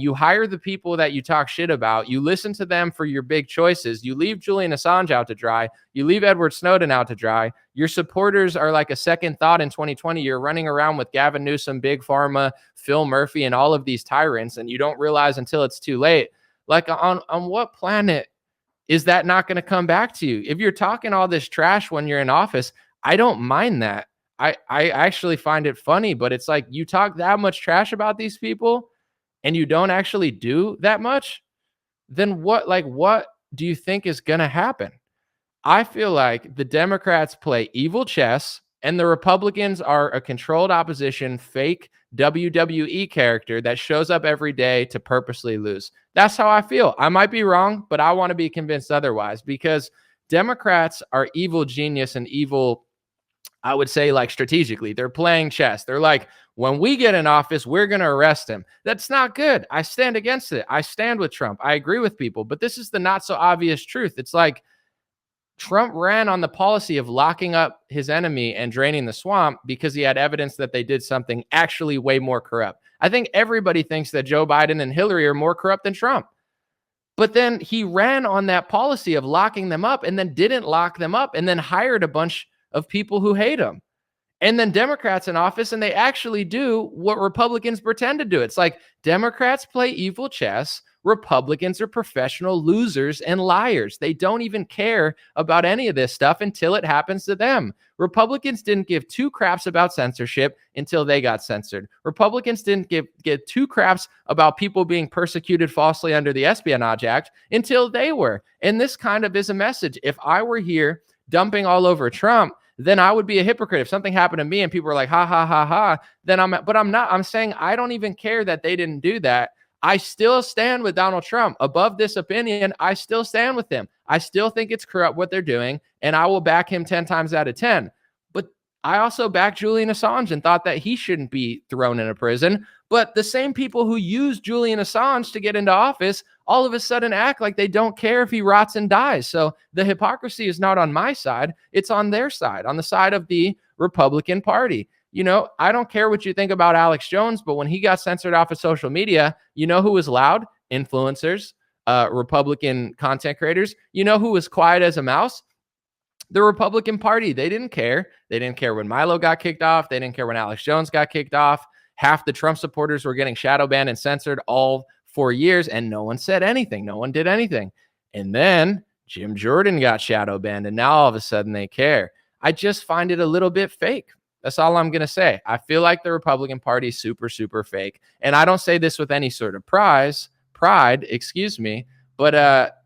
You hire the people that you talk shit about. You listen to them for your big choices. You leave Julian Assange out to dry. You leave Edward Snowden out to dry. Your supporters are like a second thought in 2020. You're running around with Gavin Newsom, Big Pharma, Phil Murphy, and all of these tyrants, and you don't realize until it's too late. Like, on what planet is that not going to come back to you? If you're talking all this trash when you're in office, I don't mind that. I actually find it funny, but it's like, you talk that much trash about these people and you don't actually do that much, then what do you think is going to happen? I feel like the Democrats play evil chess and the Republicans are a controlled opposition, fake WWE character that shows up every day to purposely lose. That's how I feel. I might be wrong, but I want to be convinced otherwise, because Democrats are evil genius and evil, I would say, like, strategically. They're playing chess. They're like, when we get in office, we're going to arrest him. That's not good. I stand against it. I stand with Trump. I agree with people. But this is the not so obvious truth. It's like, Trump ran on the policy of locking up his enemy and draining the swamp because he had evidence that they did something actually way more corrupt. I think everybody thinks that Joe Biden and Hillary are more corrupt than Trump. But then he ran on that policy of locking them up and then didn't lock them up and then hired a bunch of people who hate him. And then Democrats in office, and they actually do what Republicans pretend to do. It's like, Democrats play evil chess. Republicans are professional losers and liars. They don't even care about any of this stuff until it happens to them. Republicans didn't give two craps about censorship until they got censored. Republicans didn't give two craps about people being persecuted falsely under the Espionage Act until they were. And this kind of is a message. If I were here dumping all over Trump, then I would be a hypocrite. If something happened to me and people were like, ha, ha, ha, ha, then I'm not. I'm saying I don't even care that they didn't do that. I still stand with Donald Trump. Above this opinion, I still stand with him. I still think it's corrupt what they're doing, and I will back him 10 times out of 10. But I also backed Julian Assange and thought that he shouldn't be thrown in a prison. But the same people who used Julian Assange to get into office all of a sudden act like they don't care if he rots and dies. So the hypocrisy is not on my side. It's on their side, on the side of the Republican Party. You know, I don't care what you think about Alex Jones, but when he got censored off of social media, you know who was loud? Influencers, Republican content creators. You know who was quiet as a mouse? The Republican Party. They didn't care. They didn't care when Milo got kicked off. They didn't care when Alex Jones got kicked off. Half the Trump supporters were getting shadow banned and censored all 4 years, and no one said anything. No one did anything. And then Jim Jordan got shadow banned, and now all of a sudden they care. I just find it a little bit fake. That's all I'm going to say. I feel like the Republican Party is super, super fake. And I don't say this with any sort of pride, but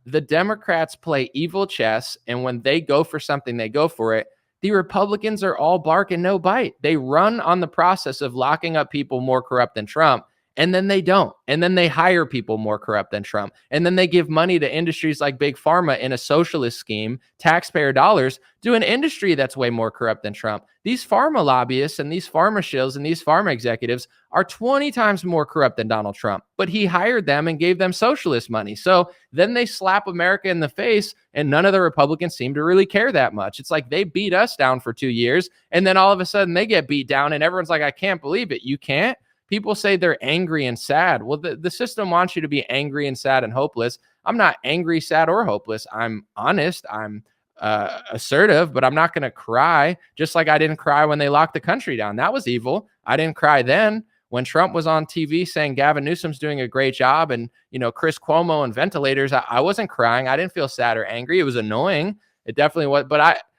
the Democrats play evil chess, and when they go for something, they go for it. The Republicans are all bark and no bite. They run on the process of locking up people more corrupt than Trump, and then they don't. And then they hire people more corrupt than Trump. And then they give money to industries like Big Pharma in a socialist scheme, taxpayer dollars, to an industry that's way more corrupt than Trump. These pharma lobbyists and these pharma shills and these pharma executives are 20 times more corrupt than Donald Trump. But he hired them and gave them socialist money. So then they slap America in the face, and none of the Republicans seem to really care that much. It's like they beat us down for 2 years, and then all of a sudden they get beat down, and everyone's like, I can't believe it. You can't? People say they're angry and sad. Well, the system wants you to be angry and sad and hopeless. I'm not angry, sad, or hopeless. I'm honest. I'm assertive, but I'm not going to cry, just like I didn't cry when they locked the country down. That was evil. I didn't cry then. When Trump was on TV saying Gavin Newsom's doing a great job and, you know, Chris Cuomo and ventilators, I wasn't crying. I didn't feel sad or angry. It was annoying. It definitely was.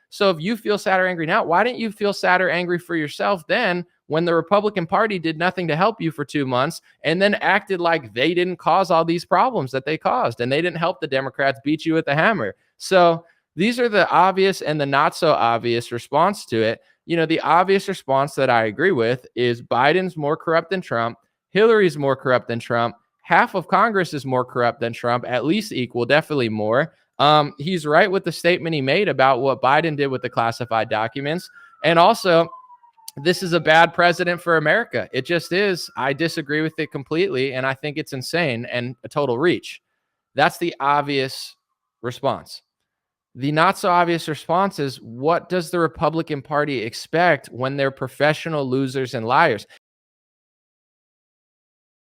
So if you feel sad or angry now, why didn't you feel sad or angry for yourself then, when the Republican Party did nothing to help you for 2 months and then acted like they didn't cause all these problems that they caused, and they didn't help the Democrats beat you with the hammer? So these are the obvious and the not so obvious response to it. You know, the obvious response that I agree with is Biden's more corrupt than Trump. Hillary's more corrupt than Trump. Half of Congress is more corrupt than Trump, at least equal, definitely more. He's right with the statement he made about what Biden did with the classified documents. And also, this is a bad president for America. It just is. I disagree with it completely, and I think it's insane and a total reach. That's the obvious response. The not so obvious response is, what does the Republican Party expect when they're professional losers and liars?